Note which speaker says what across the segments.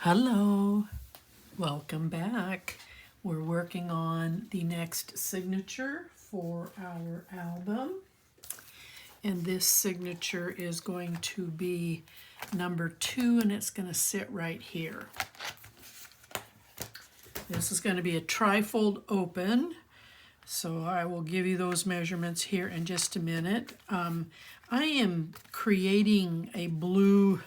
Speaker 1: Hello, welcome back. We're working on the next signature for our album. And this signature is going to be number 2, and it's going to sit right here. This is going to be a trifold open, so I will give you those measurements here in just a minute. I am creating a blue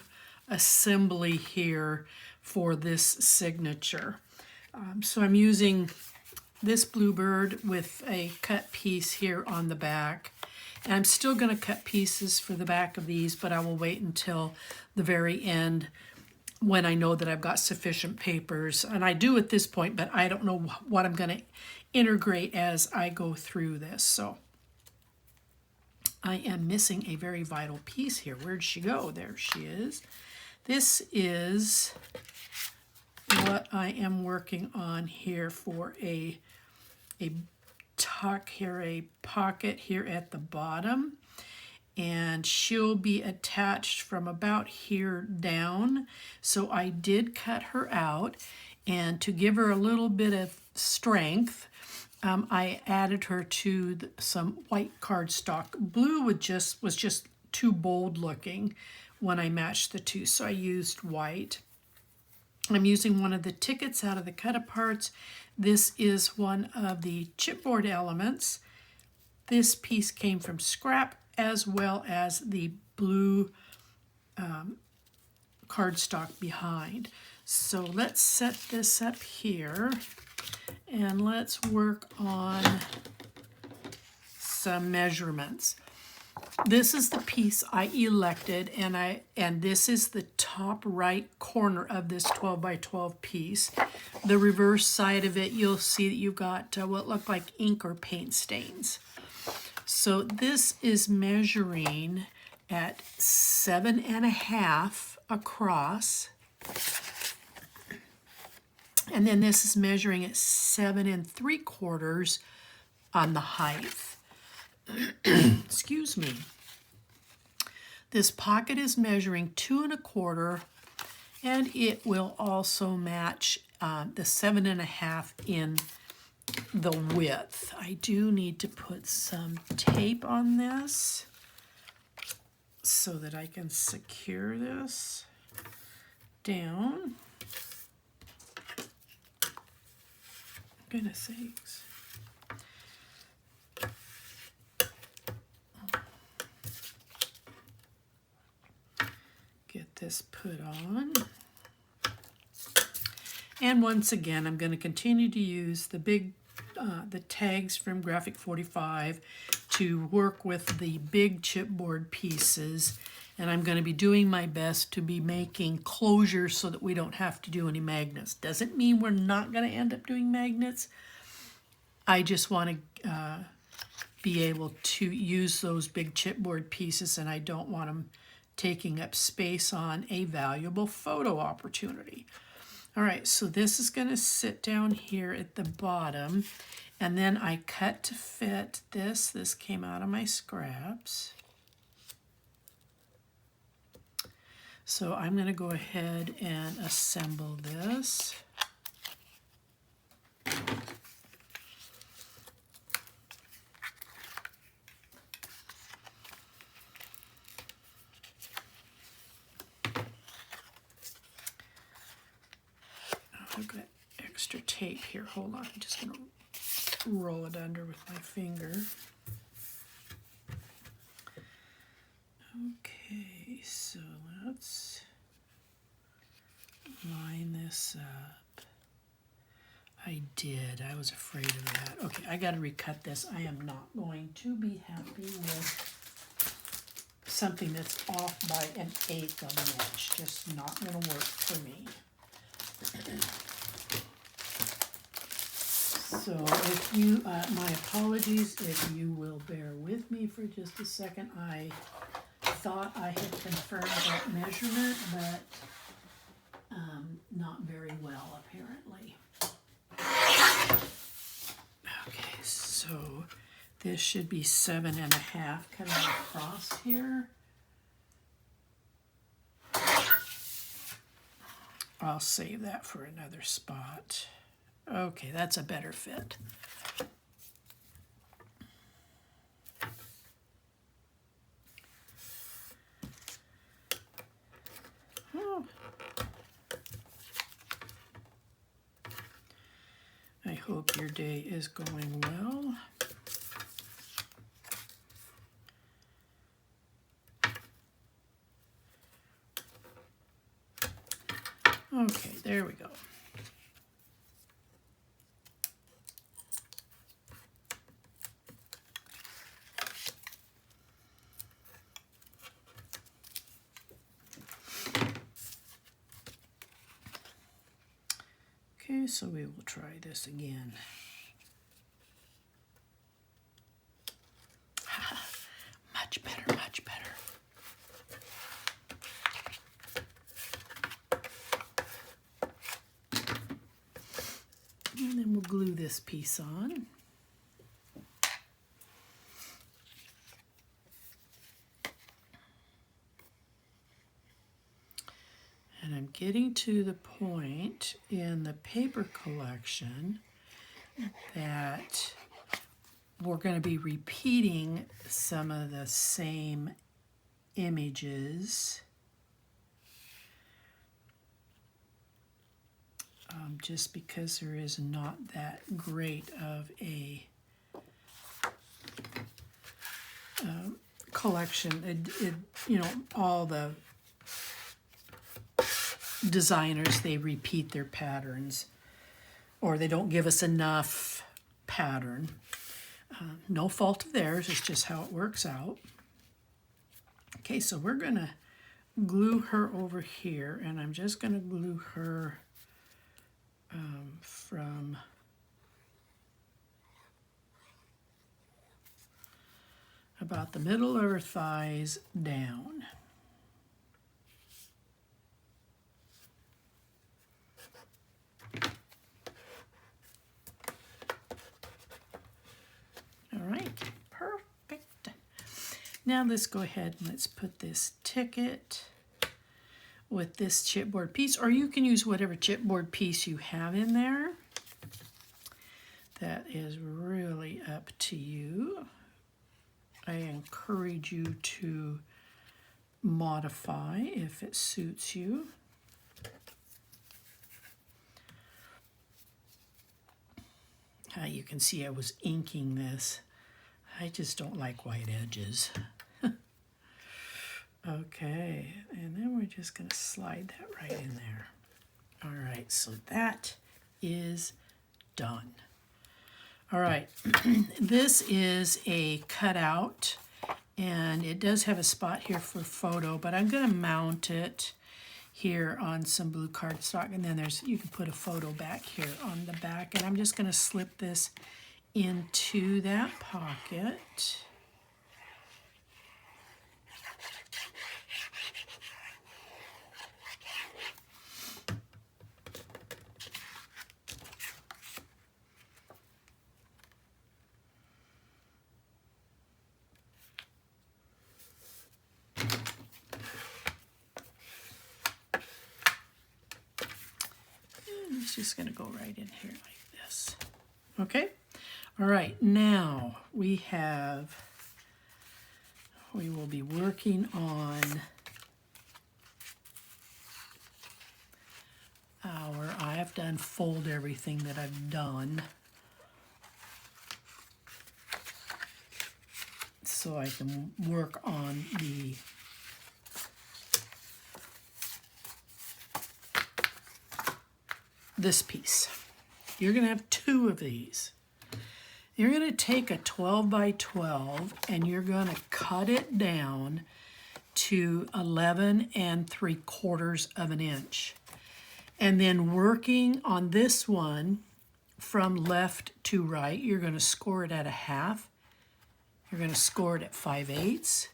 Speaker 1: assembly here for this signature. So I'm using this bluebird with a cut piece here on the back. And I'm still going to cut pieces for the back of these, but I will wait until the very end when I know that I've got sufficient papers. And I do at this point, but I don't know what I'm going to integrate as I go through this. So I am missing a very vital piece here. Where'd she go? There she is. This is what I am working on here for a tuck here, a pocket here at the bottom. And she'll be attached from about here down. So I did cut her out, and to give her a little bit of strength, I added her to some white cardstock. Blue was just too bold looking when I matched the two, so I used white. I'm using one of the tickets out of the cut-aparts. This is one of the chipboard elements. This piece came from scrap, as well as the blue cardstock behind. So let's set this up here, and let's work on some measurements. This is the piece I elected, and this is the top right corner of this 12 by 12 piece. The reverse side of it, you'll see that you've got what look like ink or paint stains. So this is measuring at 7.5 across, and then this is measuring at 7 3/4 on the height. Excuse me. This pocket is measuring 2 1/4, and it will also match the 7.5 in the width. I do need to put some tape on this so that I can secure this down. Goodness sakes. Get this put on. And once again, I'm going to continue to use the the tags from Graphic 45 to work with the big chipboard pieces. And I'm going to be doing my best to be making closures so that we don't have to do any magnets. Doesn't mean we're not going to end up doing magnets. I just want to be able to use those big chipboard pieces, and I don't want them taking up space on a valuable photo opportunity. All right, so this is going to sit down here at the bottom, and then I cut to fit this. This came out of my scraps. So I'm going to go ahead and assemble this. I've got extra tape here. Hold on, I'm just going to roll it under with my finger. Okay, so let's line this up. I did. I was afraid of that. Okay, I got to recut this. I am not going to be happy with something that's off by 1/8 of an inch. Just not going to work for me. So if you, my apologies if you will bear with me for just a second. I thought I had confirmed that measurement, but not very well apparently. Okay, so this should be 7.5 coming across here. I'll save that for another spot. Okay, that's a better fit. Oh. I hope your day is going well. Okay, there we go. Okay, so we will try this again. Much better, much better. And then we'll glue this piece on. And I'm getting to the point in the paper collection that we're going to be repeating some of the same images. Just because there is not that great of a collection. You know, all the designers, they repeat their patterns, or they don't give us enough pattern. No fault of theirs, it's just how it works out. Okay, so we're going to glue her over here, and I'm just going to glue her from about the middle of her thighs down. All right, perfect. Now let's go ahead and let's put this ticket with this chipboard piece, or you can use whatever chipboard piece you have in there. That is really up to you. I encourage you to modify if it suits you. You can see I was inking this. I just don't like white edges. Okay, and then we're just going to slide that right in there. All right, so that is done. All right, this is a cutout, and it does have a spot here for photo, but I'm going to mount it here on some blue cardstock, and then you can put a photo back here on the back, and I'm just going to slip this into that pocket. It's just going to go right in here like this. Okay? All right, now we will be working on I have to unfold everything that I've done so I can work on this piece. You're going to have two of these. You're going to take a 12 by 12 and you're going to cut it down to 11 3/4 of an inch. And then working on this one from left to right, you're going to score it at a half. You're going to score it at 5/8.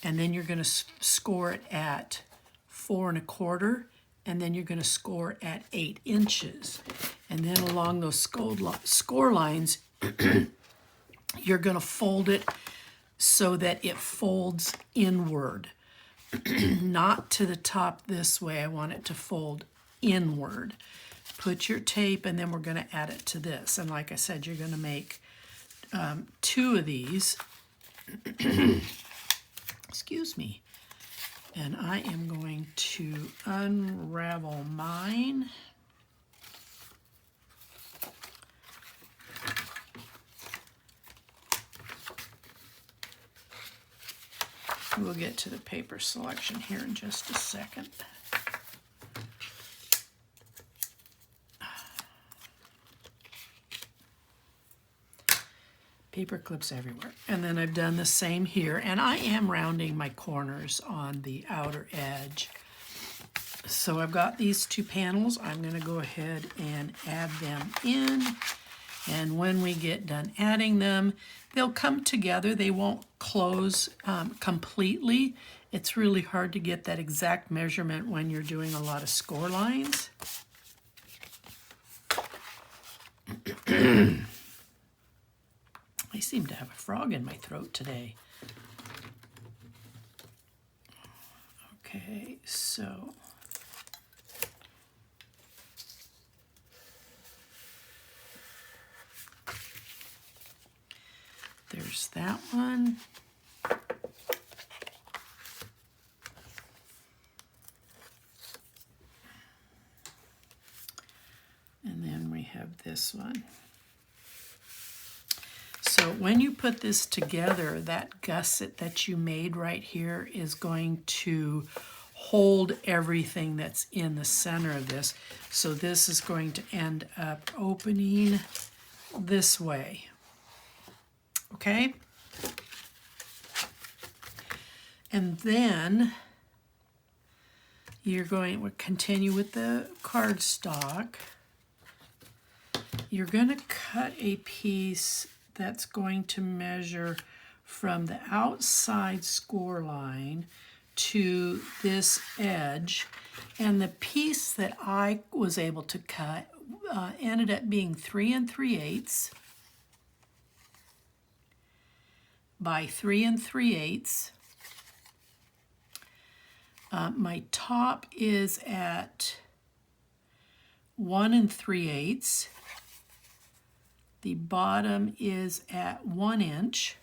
Speaker 1: And then you're going to score it at 4 1/4. And then you're going to score at 8 inches. And then along those score lines, you're going to fold it so that it folds inward. not to the top this way. I want it to fold inward. Put your tape, and then we're going to add it to this. And like I said, you're going to make 2 of these. Excuse me. And I am going to unravel mine. We'll get to the paper selection here in just a second. Paper clips everywhere. And then I've done the same here, and I am rounding my corners on the outer edge. So I've got these 2 panels. I'm going to go ahead and add them in. And when we get done adding them, they'll come together. They won't close completely. It's really hard to get that exact measurement when you're doing a lot of score lines. I seem to have a frog in my throat today. Okay, so there's that one. And then we have this one. So when you put this together, that gusset that you made right here is going to hold everything that's in the center of this. So this is going to end up opening this way. Okay? And then you're going to continue with the cardstock. You're going to cut a piece that's going to measure from the outside score line to this edge. And the piece that I was able to cut ended up being 3 3/8 by 3 3/8. My top is at 1 3/8. The bottom is at 1 inch.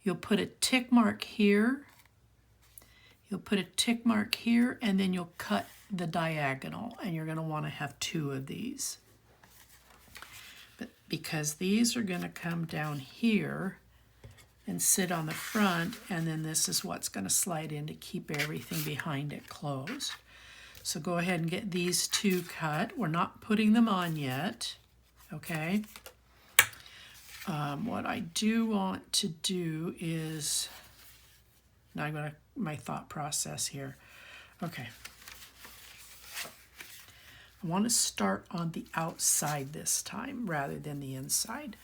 Speaker 1: You'll put a tick mark here. You'll put a tick mark here, and then you'll cut the diagonal, and you're going to want to have 2 of these. But because these are going to come down here and sit on the front, and then this is what's going to slide in to keep everything behind it closed. So go ahead and get these 2 cut. We're not putting them on yet. Okay, what I do want to do is, now I'm going to, my thought process here. Okay, I want to start on the outside this time rather than the inside.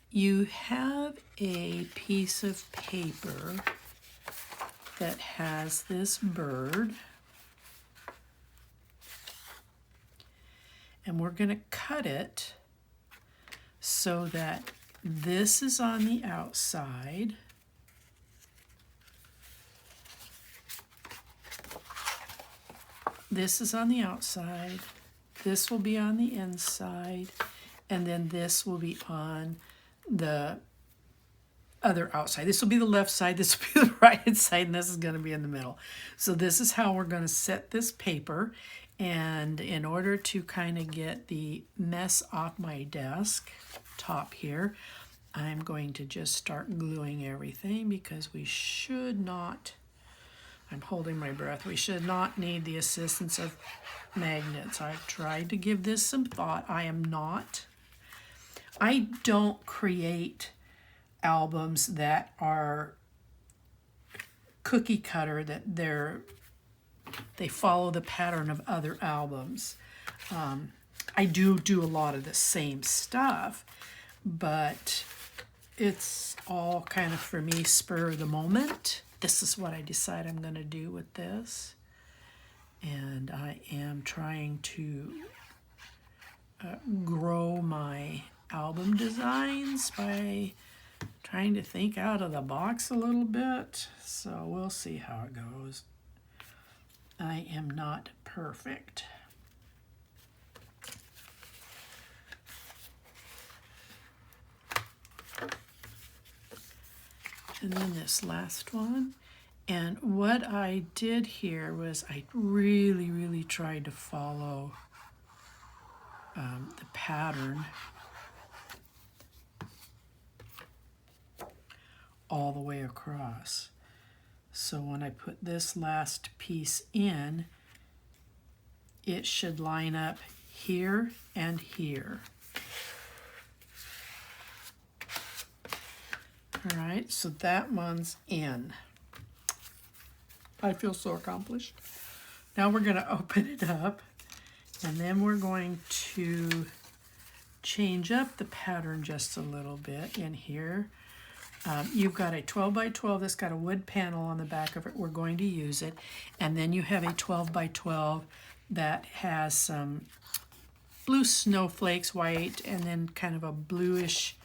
Speaker 1: You have a piece of paper that has this bird, and we're going to cut it so that this is on the outside. This is on the outside. This will be on the inside. And then this will be on the other outside. This will be the left side, this will be the right side, and this is going to be in the middle. So this is how we're going to set this paper. And in order to kind of get the mess off my desk top here, I'm going to just start gluing everything because we should not, I'm holding my breath, we should not need the assistance of magnets. I've tried to give this some thought. I don't create albums that are cookie cutter, that they follow the pattern of other albums. I do a lot of the same stuff, but it's all kind of, for me, spur of the moment. This is what I decide I'm going to do with this. And I am trying to grow my album designs by trying to think out of the box a little bit, so we'll see how it goes. I am not perfect. And then this last one. And what I did here was I really tried to follow the pattern all the way across. So when I put this last piece in, it should line up here and here. All right, so that one's in. I feel so accomplished. Now we're going to open it up, and then we're going to change up the pattern just a little bit in here. You've got a 12 by 12 that's got a wood panel on the back of it. We're going to use it. And then you have a 12 by 12 that has some blue snowflakes, white, and then kind of a bluish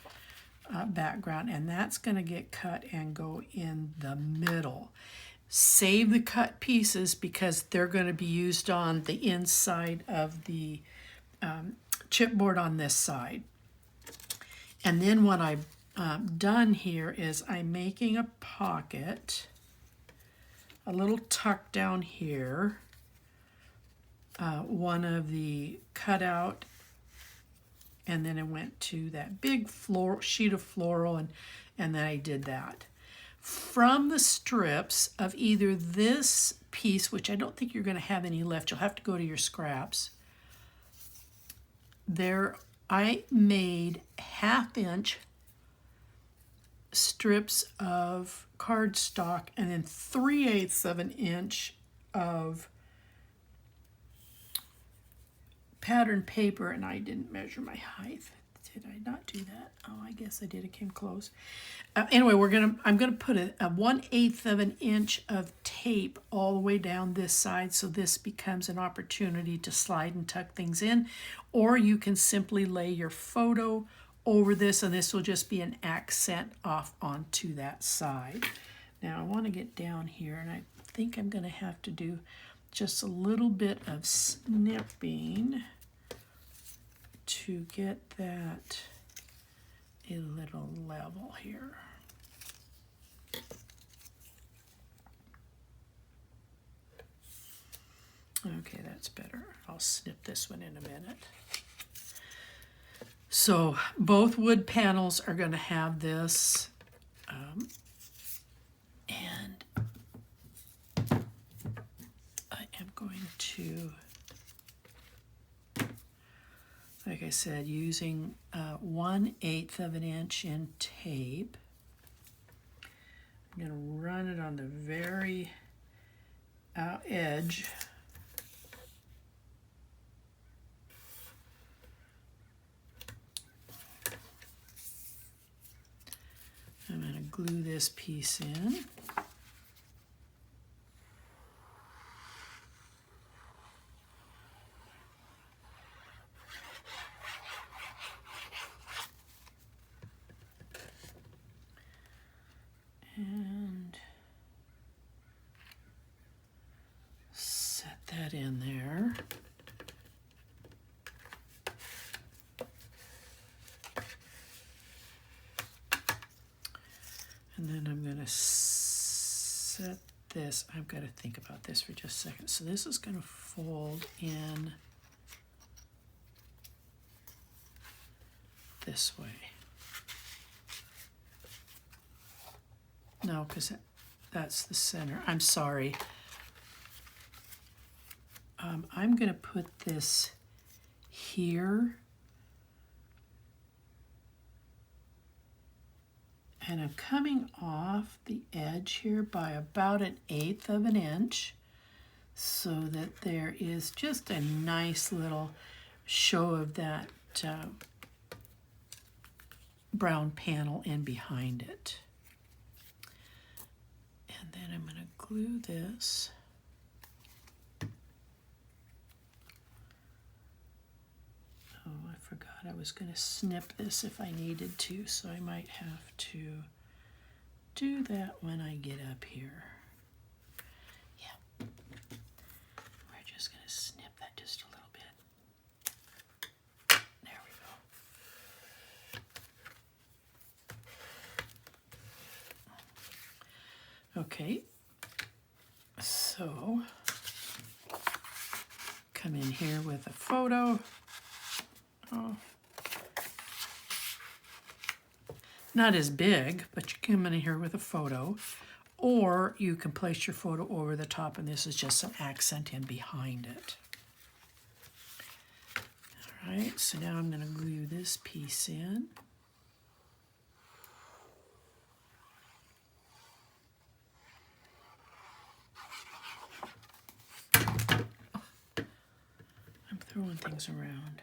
Speaker 1: background. And that's going to get cut and go in the middle. Save the cut pieces because they're going to be used on the inside of the chipboard on this side. And then what I've done here is I'm making a pocket, a little tuck down here, one of the cutout, and then I went to that big sheet of floral, and then I did that. From the strips of either this piece, which I don't think you're going to have any left, you'll have to go to your scraps, there I made 1/2 inch strips of cardstock and then 3/8 of an inch of pattern paper, and I didn't measure my height. Did I not do that? Oh, I guess I did. It came close. Anyway, I'm gonna put a 1/8 of an inch of tape all the way down this side, so this becomes an opportunity to slide and tuck things in, or you can simply lay your photo over this, and this will just be an accent off onto that side. Now I want to get down here, and I think I'm going to have to do just a little bit of snipping to get that a little level here. Okay, that's better. I'll snip this one in a minute. So both wood panels are going to have this, and I am going to, like I said, using 1/8 of an inch in tape. I'm going to run it on the very edge. I'm going to glue this piece in. And set that in there. And then I'm going to set this. I've got to think about this for just a second. So this is going to fold in this way. No, because that's the center. I'm sorry. I'm going to put this here. And I'm coming off the edge here by about 1/8 of an inch so that there is just a nice little show of that brown panel in behind it. And then I'm going to glue this. Oh, I forgot I was going to snip this if I needed to, so I might have to do that when I get up here. Yeah. We're just going to snip that just a little bit. There we go. Okay. So, come in here with a photo. Oh. Not as big, but you come in here with a photo, or you can place your photo over the top, and this is just some accent in behind it. All right, so now I'm going to glue this piece in. I'm throwing things around.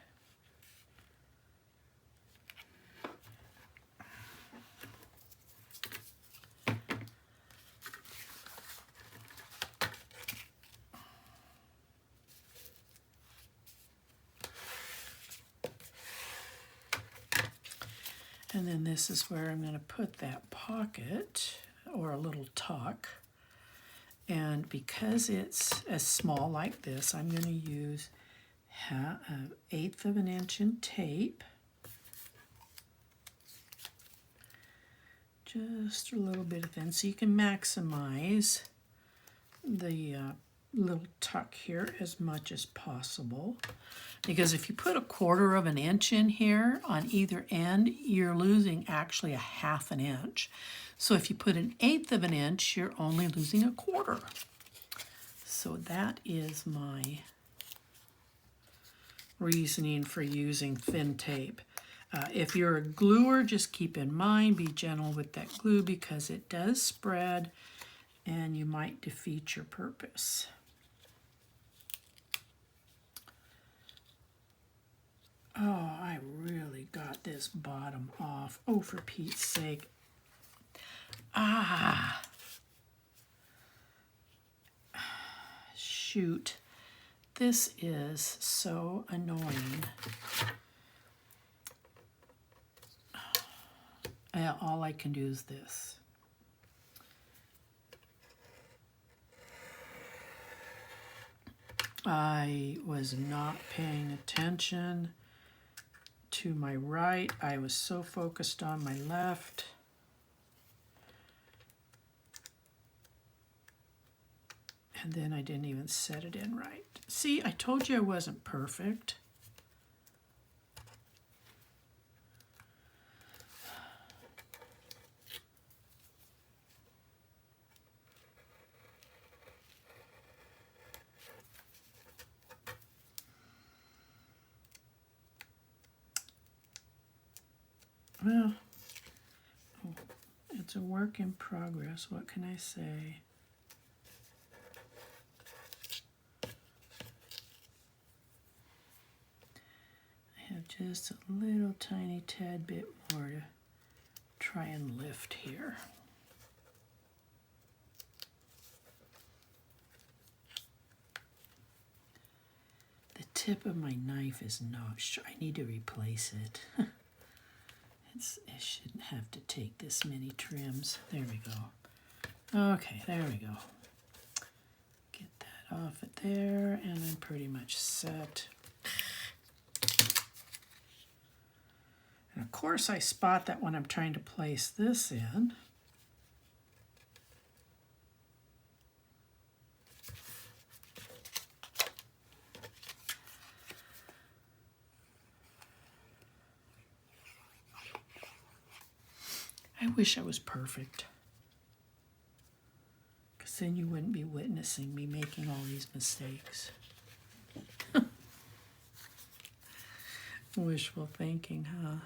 Speaker 1: And then this is where I'm going to put that pocket, or a little tuck. And because it's as small like this, I'm going to use 1/8 of an inch in tape. Just a little bit thin, so you can maximize the little tuck here as much as possible. Because if you put 1/4 of an inch in here on either end, you're losing actually 1/2 an inch. So if you put 1/8 of an inch, you're only losing 1/4. So that is my reasoning for using thin tape. If you're a gluer, just keep in mind, be gentle with that glue because it does spread and you might defeat your purpose. Oh, I really got this bottom off. Oh, for Pete's sake. Ah! Shoot. This is so annoying. All I can do is this. I was not paying attention to my right. I was so focused on my left. And then I didn't even set it in right. See, I told you I wasn't perfect. Well, it's a work in progress. What can I say? I have just a little tiny tad bit more to try and lift here. The tip of my knife is not sharp. I need to replace it. It shouldn't have to take this many trims. There we go. Okay, there we go. Get that off it there, and I'm pretty much set. And of course I spot that when I'm trying to place this in. I wish I was perfect, because then you wouldn't be witnessing me making all these mistakes. Wishful thinking, huh?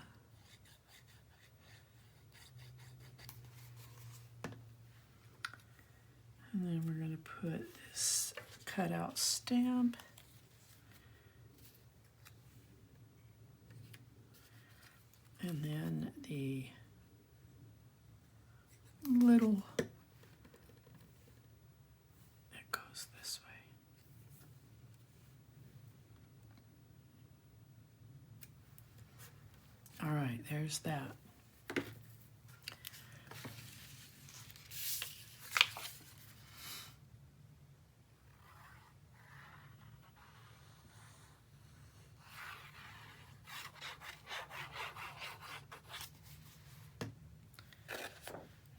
Speaker 1: And then we're going to put this cutout stamp. And then the little, it goes this way. All right, there's that.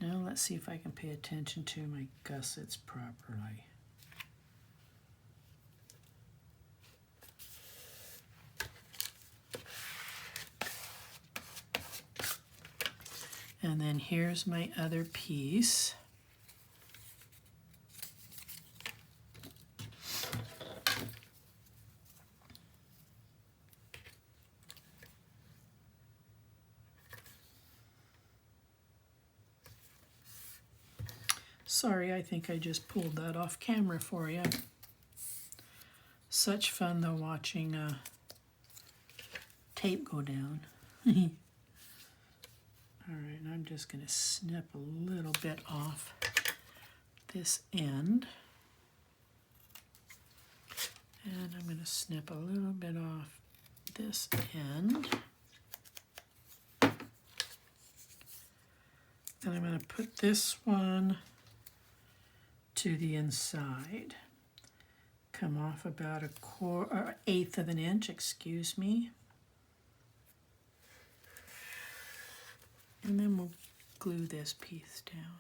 Speaker 1: Now let's see if I can pay attention to my gussets properly. And then here's my other piece. Sorry, I think I just pulled that off camera for you. Such fun though watching tape go down. All right, and I'm just going to snip a little bit off this end. And I'm going to snip a little bit off this end. And I'm going to put this one to the inside. Come off about an eighth of an inch, excuse me. And then we'll glue this piece down.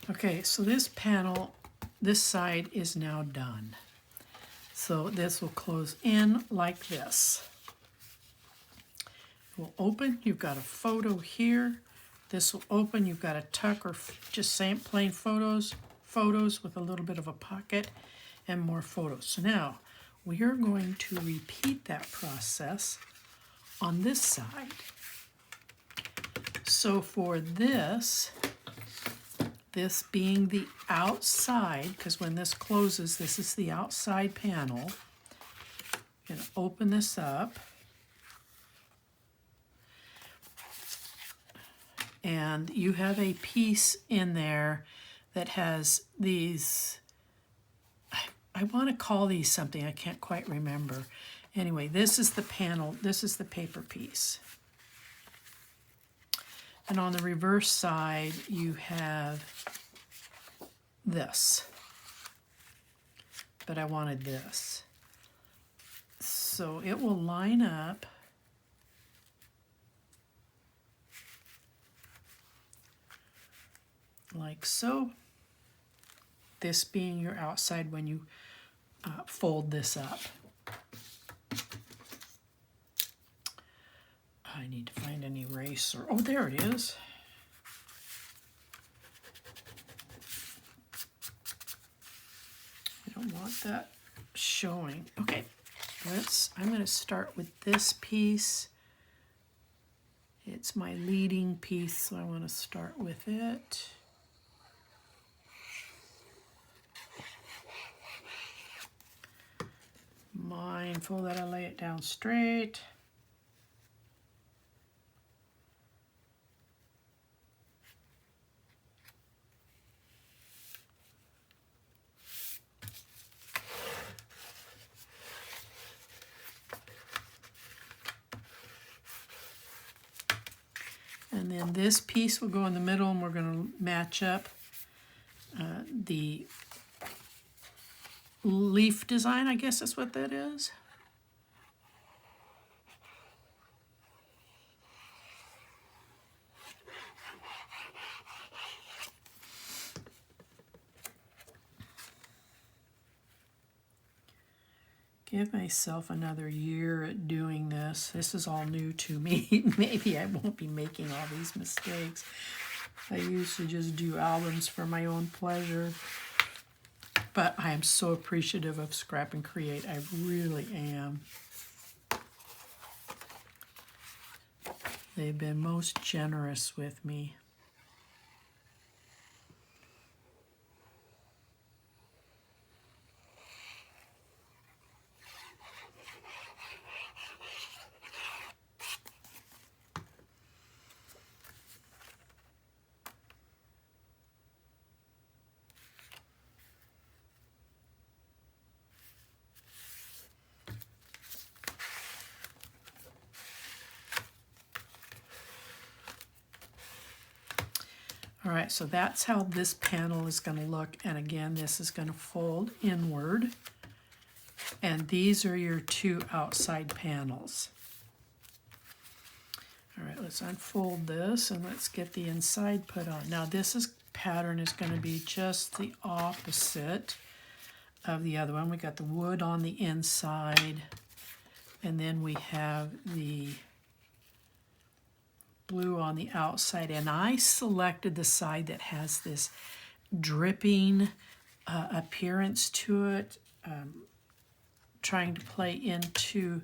Speaker 1: Okay, so this panel, this side is now done. So this will close in like this. It will open, you've got a photo here. This will open, you've got a tuck or just plain photos with a little bit of a pocket and more photos. So now we are going to repeat that process on this side. So for this being the outside, because when this closes, this is the outside panel. I'm going to open this up. And you have a piece in there that has these, I want to call these something, I can't quite remember. Anyway, this is the panel, this is the paper piece. And on the reverse side, you have this. But I wanted this. So it will line up like so. This being your outside when you fold this up. I need to find an eraser. Oh, there it is. I don't want that showing. Okay, I'm going to start with this piece. It's my leading piece, so I want to start with it. Mindful that I lay it down straight. And then this piece will go in the middle, and we're going to match up the leaf design, I guess that's what that is. Give myself another year at doing this. This is all new to me. Maybe I won't be making all these mistakes. I used to just do albums for my own pleasure. But I am so appreciative of Scrap and Create. I really am. They've been most generous with me. All right, so that's how this panel is going to look. And again, this is going to fold inward. And these are your two outside panels. All right, let's unfold this and let's get the inside put on. Now pattern is going to be just the opposite of the other one. We got the wood on the inside, and then we have the blue on the outside. And I selected the side that has this dripping appearance to it, trying to play into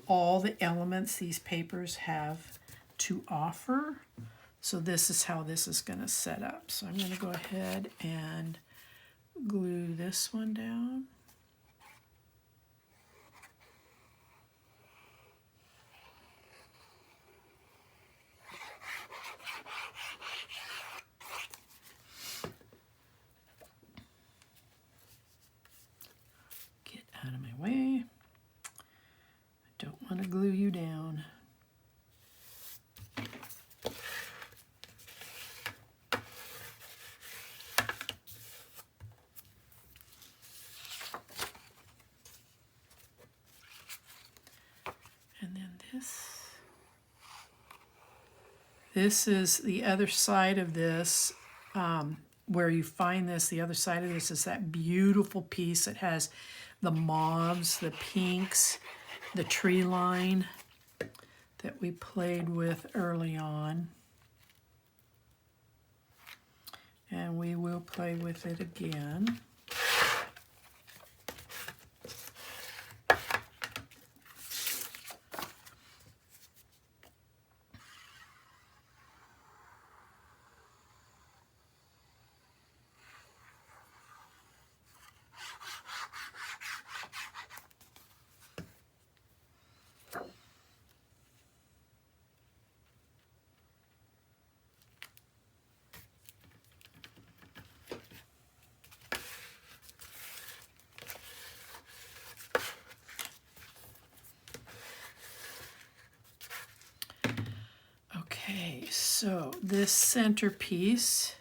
Speaker 1: all the elements these papers have to offer. So this is how this is going to set up. So I'm going to go ahead and glue this one down. Get out of my way. I don't want to glue you down. This is the other side of this, where you find this. The other side of this is that beautiful piece that has the mauves, the pinks, the tree line that we played with early on. And we will play with it again. Okay, so this centerpiece,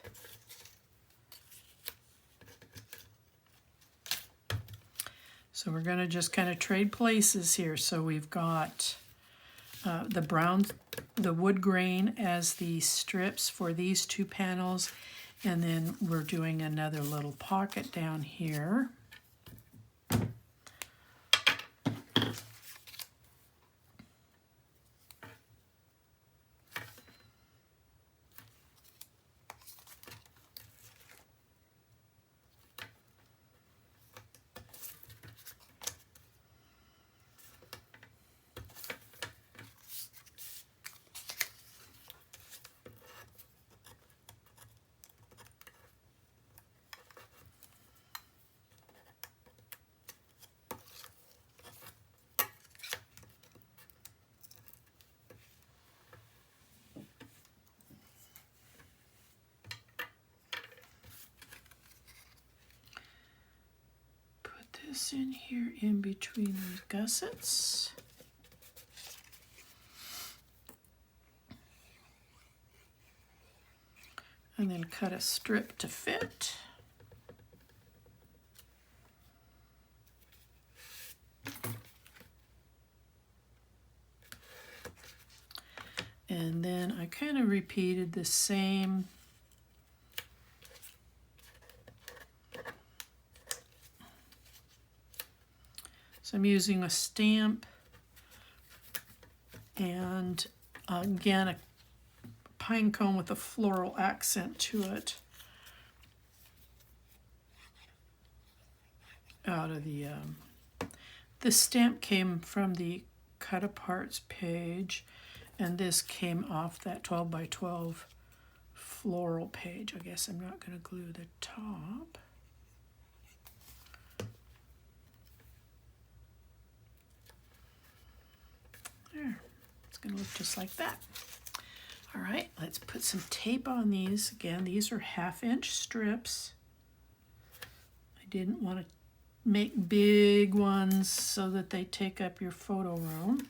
Speaker 1: so we're going to just kind of trade places here. So we've got the wood grain as the strips for these two panels, and then we're doing another little pocket down here. This in here in between these gussets. And then cut a strip to fit. And then I kind of repeated the same So I'm using a stamp and again a pine cone with a floral accent to it out of the stamp came from the cut aparts page, and this came off that 12 by 12 floral page. I guess I'm not going to glue the top. There, it's going to look just like that. All right, let's put some tape on these. Again, these are 1/2-inch strips. I didn't want to make big ones so that they take up your photo room.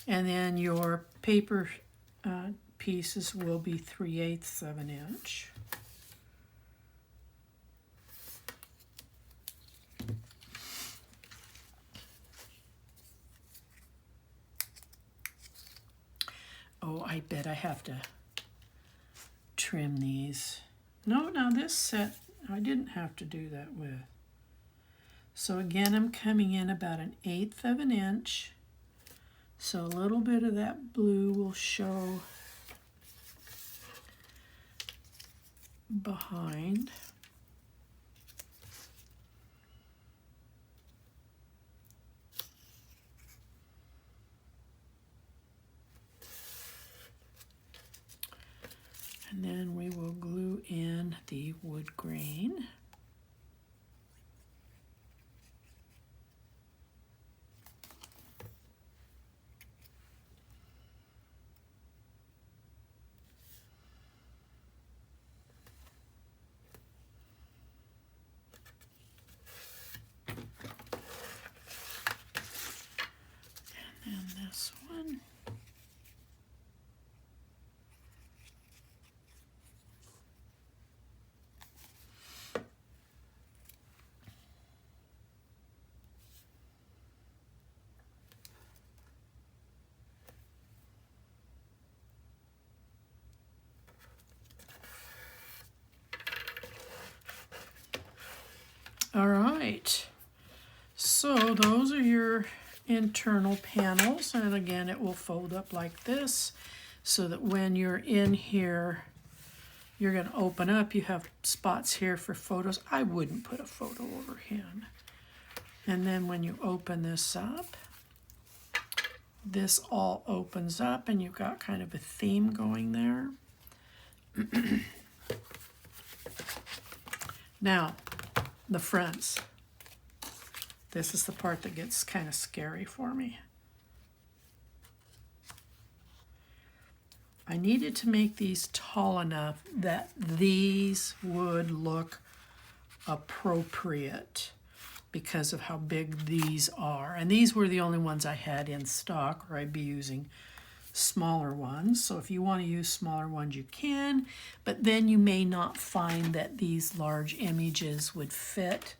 Speaker 1: And then your paper pieces will be 3/8 of an inch. Oh, I bet I have to trim these. No, now this set, I didn't have to do that with. So again, I'm coming in about 1/8 of an inch. So a little bit of that blue will show behind. And then we will glue in the wood grain. And then this one. All right, so those are your internal panels, and again it will fold up like this so that when you're in here you're going to open up, you have spots here for photos. I wouldn't put a photo over him. And then when you open this up, this all opens up and you've got kind of a theme going there. Now, the fronts. This is the part that gets kind of scary for me. I needed to make these tall enough that these would look appropriate because of how big these are. And these were the only ones I had in stock, or I'd be using smaller ones. So if you want to use smaller ones, you can, but then you may not find that these large images would fit.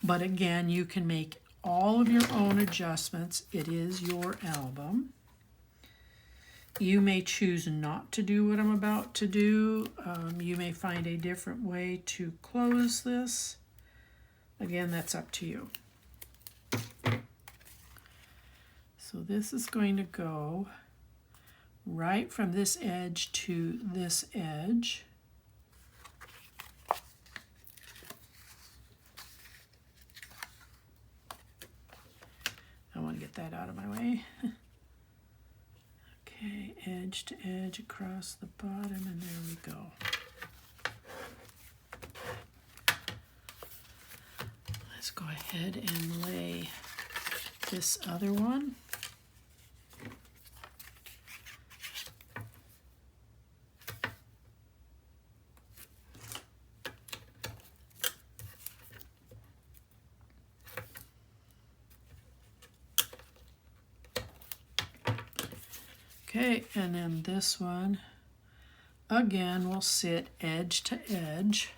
Speaker 1: But again, you can make all of your own adjustments. It is your album. You may choose not to do what I'm about to do. You may find a different way to close this. Again, that's up to you. So this is going to go right from this edge to this edge. I want to get that out of my way. Okay, edge to edge across the bottom, and there we go. Let's go ahead and lay this other one. Okay, and then this one, again, will sit edge to edge.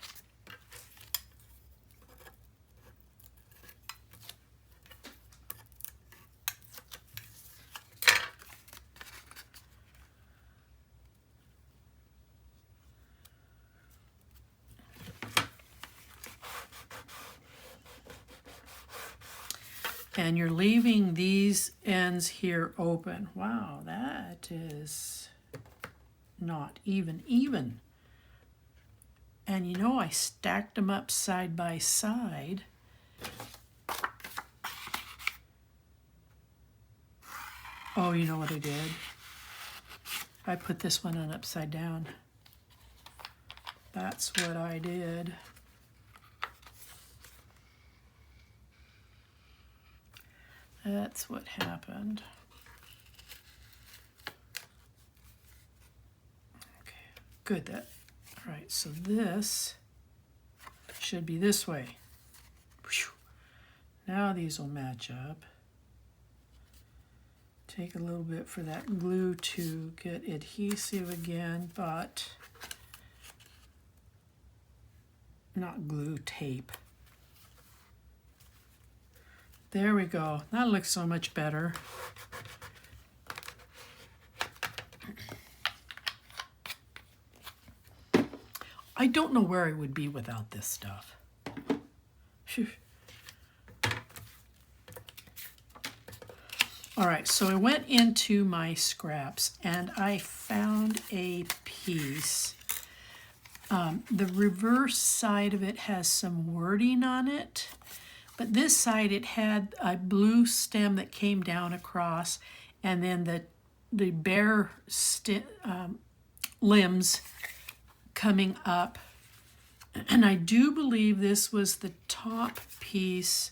Speaker 1: And you're leaving these ends here open. Wow, that is not even. And you know, I stacked them up side by side. Oh, you know what I did? I put this one on upside down. That's what I did. That's what happened. Okay, good. All right, so this should be this way. Whew. Now these will match up Take a little bit for that glue to get adhesive again, but not glue, tape. There we go. That looks so much better. I don't know where I would be without this stuff. Phew. All right, so I went into my scraps and I found a piece. The reverse side of it has some wording on it, but this side it had a blue stem that came down across, and then the bare limbs coming up. And I do believe this was the top piece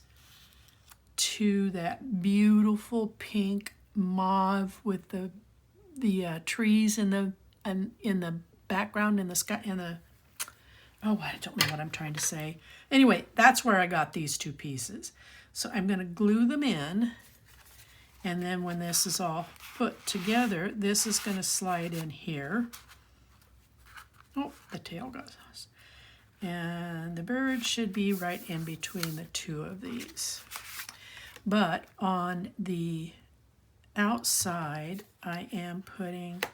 Speaker 1: to that beautiful pink mauve with the trees in the background, in the sky, oh, I don't know what I'm trying to say. Anyway, that's where I got these two pieces. So I'm going to glue them in, and then when this is all put together, this is going to slide in here. Oh, the tail got lost. And the bird should be right in between the two of these. But on the outside, I am putting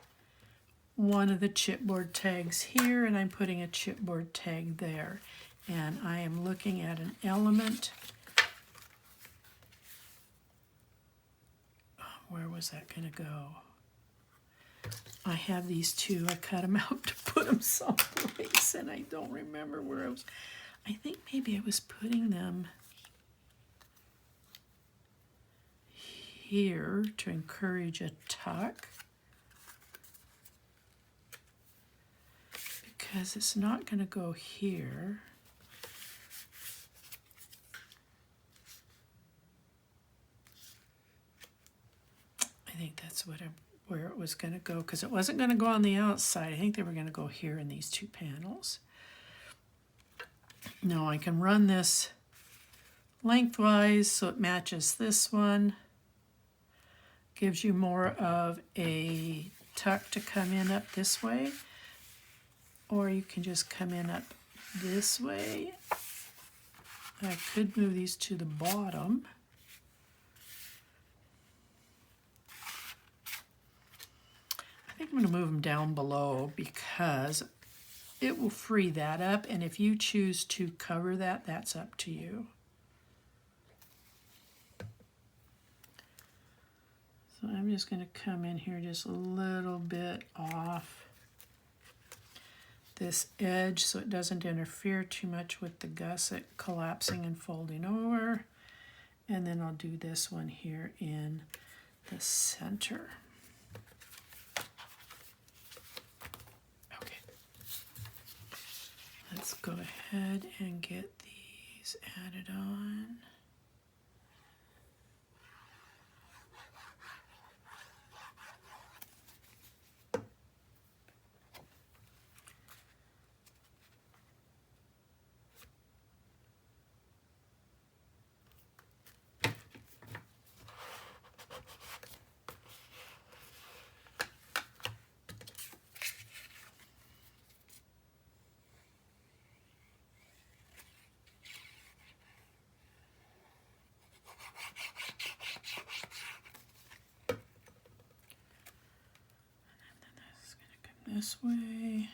Speaker 1: one of the chipboard tags here, and I'm putting a chipboard tag there. And I am looking at an element. Where was that going to go? I have these two. I cut them out to put them someplace, and I don't remember where I was. I think maybe I was putting them here to encourage a tuck, because it's not going to go here. I think that's where it was going to go, because it wasn't going to go on the outside. I think they were going to go here in these two panels. Now I can run this lengthwise so it matches this one. Gives you more of a tuck to come in up this way, or you can just come in up this way. I could move these to the bottom. I think I'm going to move them down below because it will free that up, and if you choose to cover that, that's up to you. So I'm just going to come in here just a little bit off this edge so it doesn't interfere too much with the gusset collapsing and folding over. And then I'll do this one here in the center. Okay. Let's go ahead and get these added on. This way.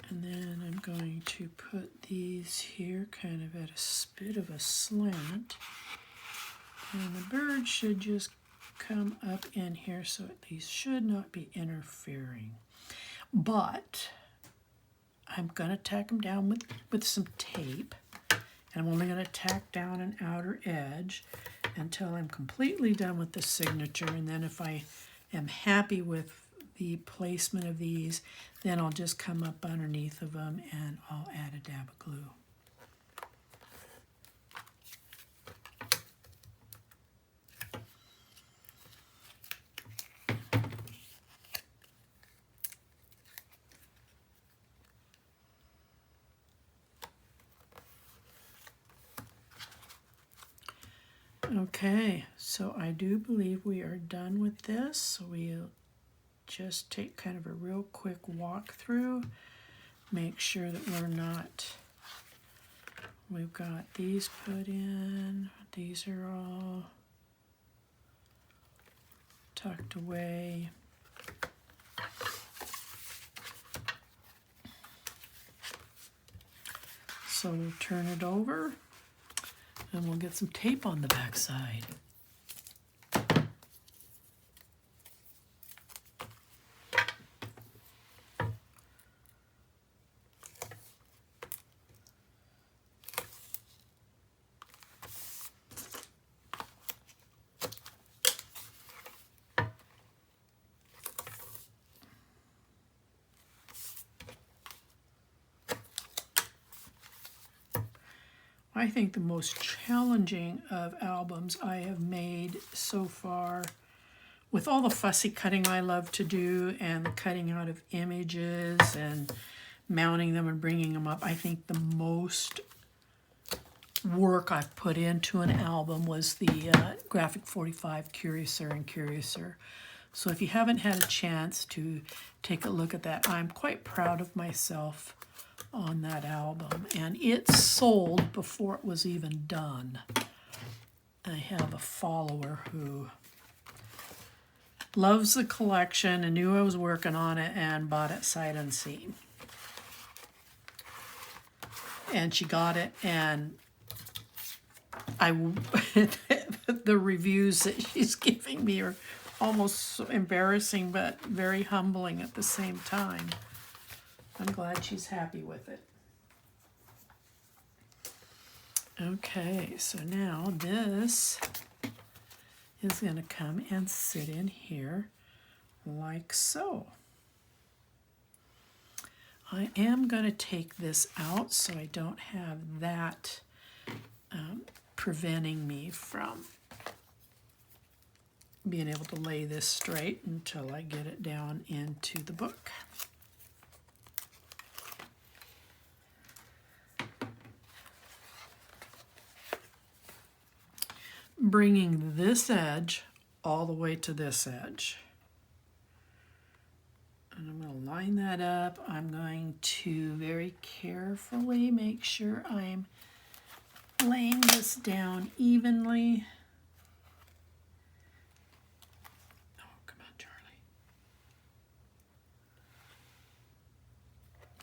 Speaker 1: And then I'm going to put these here kind of at a bit of a slant. And the bird should just come up in here, so these should not be interfering. But I'm going to tack them down with some tape, and I'm only going to tack down an outer edge until I'm completely done with the signature, and then if I am happy with the placement of these, then I'll just come up underneath of them and I'll add a dab of glue. Okay, so I do believe we are done with this. So we'll just take kind of a real quick walkthrough. Make sure that we've got these put in. These are all tucked away. So we'll turn it over and we'll get some tape on the back side. I think the most challenging of albums I have made so far, with all the fussy cutting I love to do and the cutting out of images and mounting them and bringing them up, I think the most work I've put into an album was the Graphic 45 Curiouser and Curiouser. So if you haven't had a chance to take a look at that, I'm quite proud of myself on that album, and it sold before it was even done. I have a follower who loves the collection and knew I was working on it and bought it sight unseen. And she got it, and the reviews that she's giving me are almost embarrassing but very humbling at the same time. I'm glad she's happy with it. Okay, so now this is going to come and sit in here like so. I am going to take this out so I don't have that preventing me from being able to lay this straight until I get it down into the book. Bringing this edge all the way to this edge. And I'm going to line that up. I'm going to very carefully make sure I'm laying this down evenly. Oh, come on, Charlie.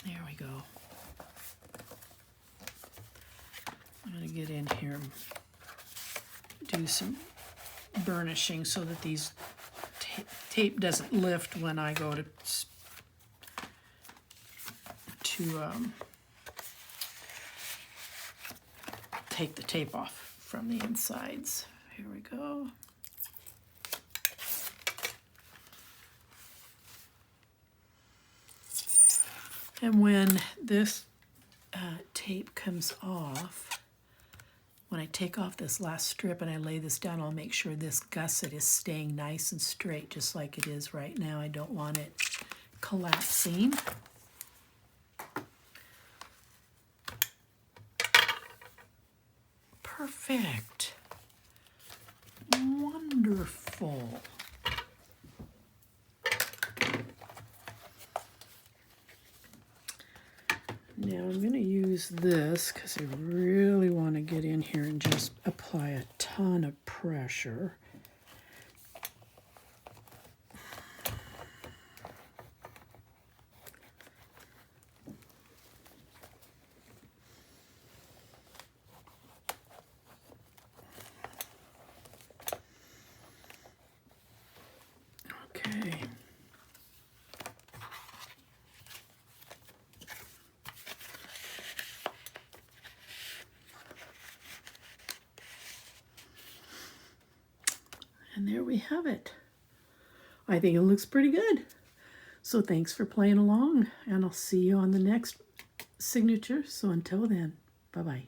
Speaker 1: There we go. I'm going to get in here and do some burnishing so that these tape doesn't lift when I go to take the tape off from the insides. Here we go. And when this tape comes off, when I take off this last strip and I lay this down, I'll make sure this gusset is staying nice and straight, just like it is right now. I don't want it collapsing. Perfect. Wonderful. Now I'm going to use this because I really want to get in here and just apply a ton of pressure. Okay. And there we have it. I think it looks pretty good. So thanks for playing along, and I'll see you on the next signature. So until then, bye-bye.